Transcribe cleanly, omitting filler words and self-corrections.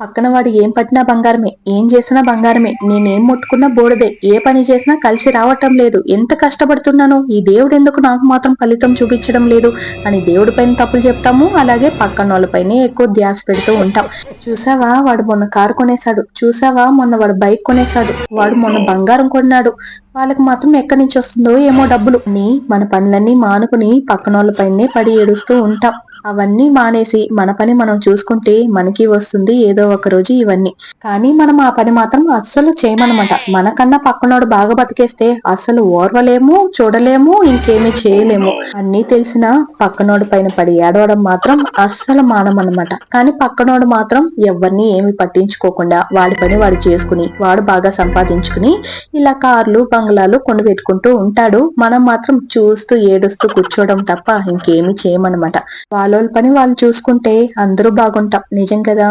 పక్కన వాడు ఏం పట్టినా బంగారమే, ఏం చేసినా బంగారమే, నేనేం ముట్టుకున్నా బూడిదే, ఏ పని చేసినా కలిసి రావటం లేదు, ఎంత కష్టపడుతున్నాను, ఈ దేవుడెందుకు నాకు మాత్రం ఫలితం చూపించడం లేదు అని దేవుడి పైన తప్పులు చెప్తాము. అలాగే పక్కనోళ్ళపైనే ఎక్కువ ధ్యాస పెడుతూ ఉంటాం. చూసావా వాడు మొన్న కారు కొనేశాడు, చూసావా మొన్న వాడు బైక్ కొనేశాడు, వాడు మొన్న బంగారం కొన్నాడు, వాళ్ళకి మాత్రం ఎక్కడి నుంచి వస్తుందో ఏమో డబ్బులు అని మన పనులన్నీ మానుకుని పక్కనోళ్ళపైనే పడి ఏడుస్తూ ఉంటాం. అవన్నీ మానేసి మన పని మనం చూసుకుంటే మనకి వస్తుంది ఏదో ఒక రోజు ఇవన్నీ. కానీ మనం ఆ పని మాత్రం అస్సలు చేయమనమాట. మనకన్నా పక్కనోడు బాగా బతికేస్తే అస్సలు ఓర్వలేము, చూడలేము, ఇంకేమీ చేయలేము. అన్నీ తెలిసినా పక్కనోడి పైన పడి ఏడవడం మాత్రం అస్సలు మానమనమాట. కానీ పక్కనోడు మాత్రం ఎవరిని ఏమి పట్టించుకోకుండా వాడి పని వాడు చేసుకుని, వాడు బాగా సంపాదించుకుని ఇలా కార్లు, బంగ్లాలు కొనిపెట్టుకుంటూ ఉంటాడు. మనం మాత్రం చూస్తూ ఏడుస్తూ కూర్చోవడం తప్ప ఇంకేమీ చేయమనమాట. వాళ్ళోళ్ళ పని వాళ్ళు చూసుకుంటే అందరూ బాగుంటాం. నిజం కదా?